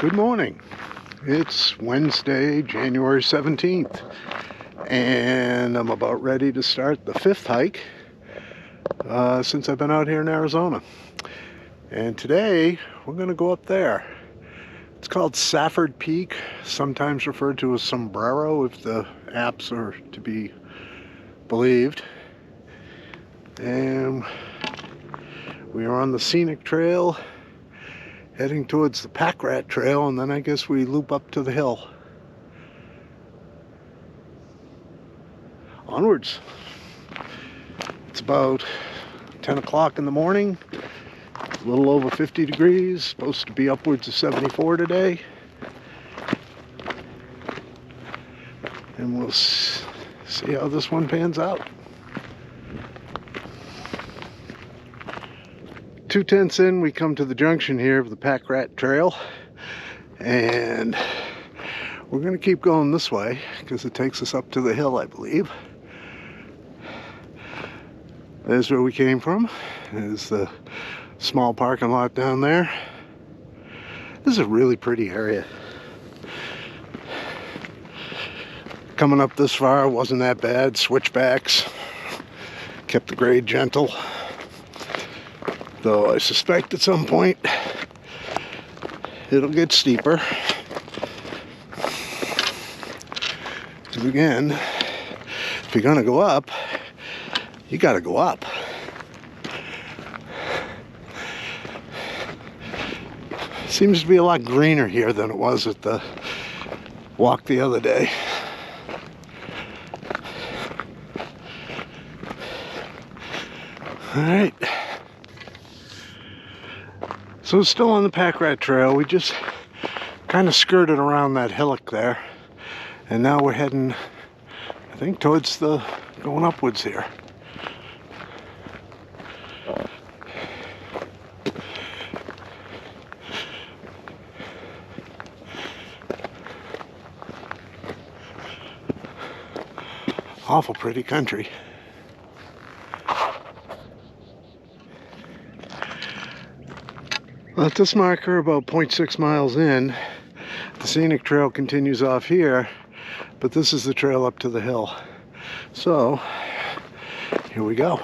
Good morning. It's Wednesday, January 17th, and I'm about ready to start the fifth hike since I've been out here in Arizona. And today we're going to go up there. It's called Safford Peak, sometimes referred to as Sombrero if the apps are to be believed. And we are on the scenic trail heading towards the Pack Rat Trail, and then I guess we loop up to the hill. Onwards. It's about 10 o'clock in the morning, a little over 50 degrees, supposed to be upwards of 74 today. And we'll see how this one pans out. 2/10 in, we come to the junction here of the Pack Rat Trail, and we're going to keep going this way because it takes us up to the hill, I believe. There's where we came from. There's the small parking lot down there. This is a really pretty area. Coming up this far wasn't that bad. Switchbacks kept the grade gentle, though I suspect at some point it'll get steeper. So again, if you're gonna go up, you gotta go up. Seems to be a lot greener here than it was at the walk the other day. All right. So still on the Pack Rat Trail, we just kind of skirted around that hillock there, and now we're heading, I think, towards the, going upwards here. Awful pretty country. Well, at this marker, about 0.6 miles in, the scenic trail continues off here, but this is the trail up to the hill. So, here we go.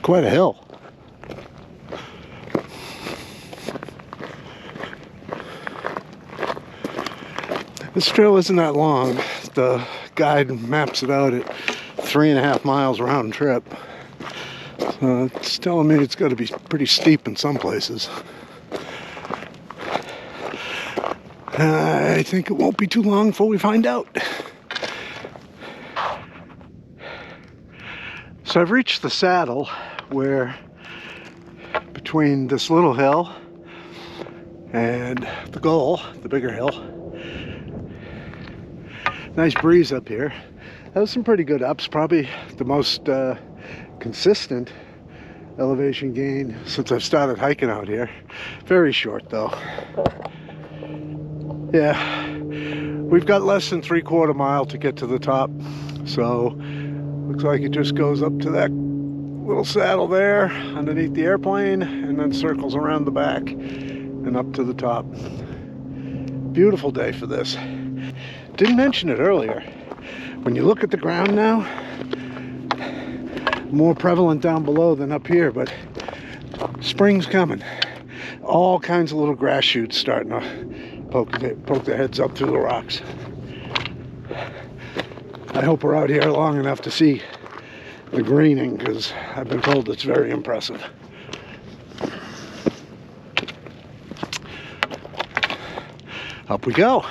Quite a hill. This trail isn't that long. The guide maps it out at 3.5 miles round trip. So it's telling me it's got to be pretty steep in some places. I think it won't be too long before we find out. So I've reached the saddle where between this little hill and the goal, the bigger hill, nice breeze up here. That was some pretty good ups, probably the most consistent elevation gain since I've started hiking out here. Very short though. Yeah, we've got less than 3/4 mile to get to the top, so looks like it just goes up to that little saddle there underneath the airplane and then circles around the back and up to the top. Beautiful day for this. Didn't mention it earlier. When you look at the ground now, more prevalent down below than up here, but spring's coming. All kinds of little grass shoots starting to poke their heads up through the rocks. I hope we're out here long enough to see the greening, because I've been told it's very impressive. Up we go.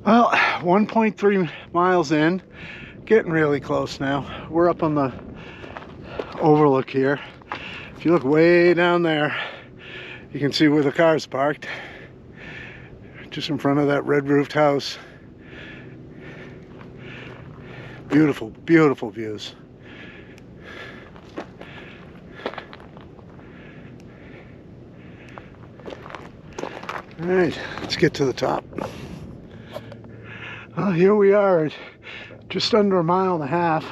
Well, 1.3 miles in, getting really close now. We're up on the overlook here. If you look way down there, you can see where the car's parked, just in front of that red roofed house. Beautiful, beautiful views. All right, let's get to the top. Well, here we are at just under 1.5 miles,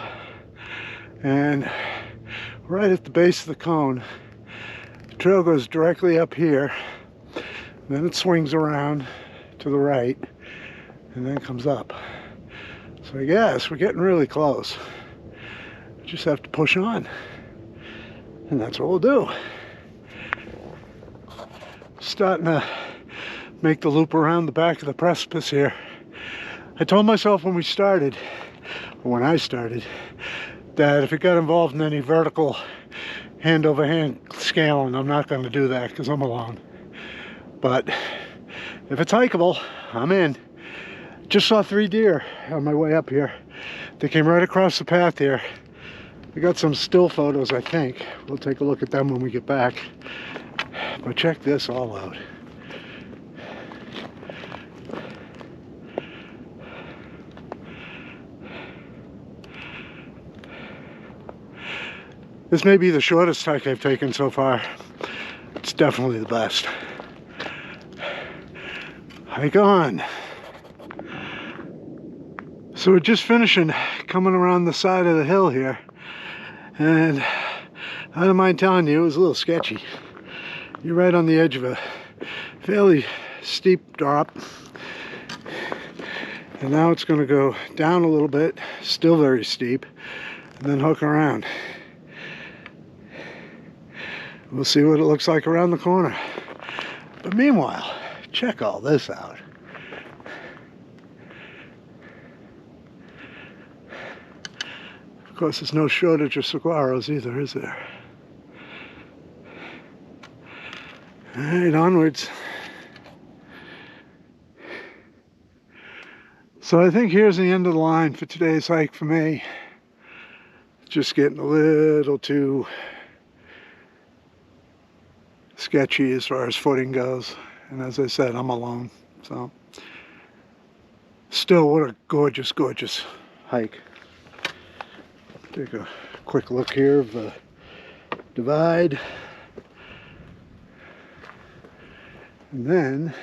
and right at the base of the cone. The trail goes directly up here, then it swings around to the right, and then comes up. So I guess we're getting really close. We just have to push on, and that's what we'll do. Starting to make the loop around the back of the precipice here. I told myself when I started, that if it got involved in any vertical hand-over-hand scaling, I'm not going to do that because I'm alone. But if it's hikeable, I'm in. Just saw 3 deer on my way up here. They came right across the path here. We got some still photos, I think. We'll take a look at them when we get back. But check this all out. This may be the shortest hike I've taken so far. It's definitely the best. Hike on. So we're just finishing coming around the side of the hill here. And I don't mind telling you, it was a little sketchy. You're right on the edge of a fairly steep drop. And now it's going to go down a little bit, still very steep, and then hook around. We'll see what it looks like around the corner. But meanwhile, check all this out. Of course, there's no shortage of saguaros either, is there? All right, onwards. So I think here's the end of the line for today's hike for me. Just getting a little too sketchy as far as footing goes, and as I said, I'm alone. So still, what a gorgeous hike. Take a quick look here of the divide, and then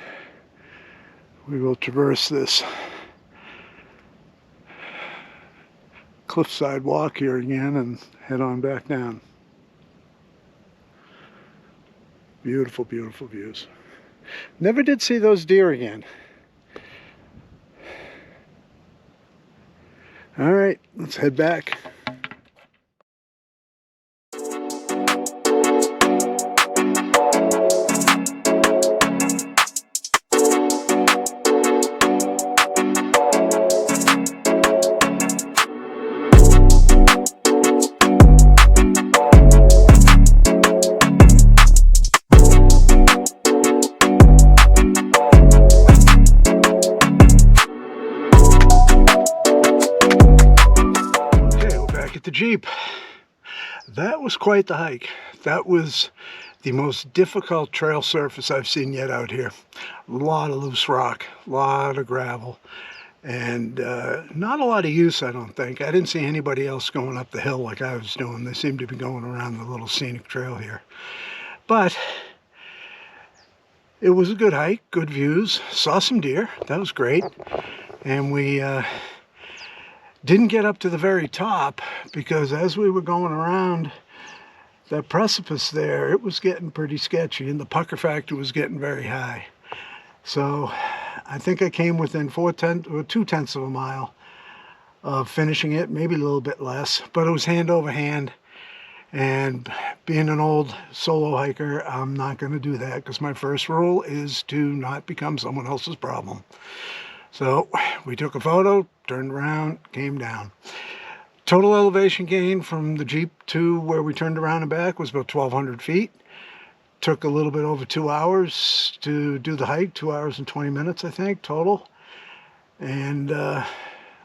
we will traverse this cliffside walk here again and head on back down. Beautiful, beautiful views. Never did see those deer again. All right, let's head back. The Jeep. That was quite the hike. That was the most difficult trail surface I've seen yet out here. A lot of loose rock, a lot of gravel, and not a lot of use, I don't think. I didn't see anybody else going up the hill like I was doing. They seemed to be going around the little scenic trail here. But it was a good hike, good views. Saw some deer. That was great. And we didn't get up to the very top because as we were going around that precipice there, it was getting pretty sketchy and the pucker factor was getting very high. So I think I came within 2/10 of a mile of finishing it, maybe a little bit less, but it was hand over hand. And being an old solo hiker, I'm not going to do that because my first rule is to not become someone else's problem. So we took a photo, turned around, came down. Total elevation gain from the Jeep to where we turned around and back was about 1,200 feet. Took a little bit over 2 hours to do the hike, 2 hours and 20 minutes, I think, total. And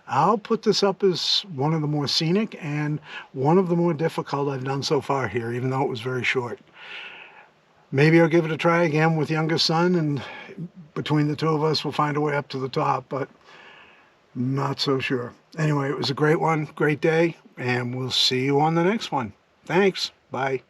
I'll put this up as one of the more scenic and one of the more difficult I've done so far here, even though it was very short. Maybe I'll give it a try again with youngest son, and between the two of us, we'll find a way up to the top, but not so sure. Anyway, it was a great one, great day, and we'll see you on the next one. Thanks. Bye.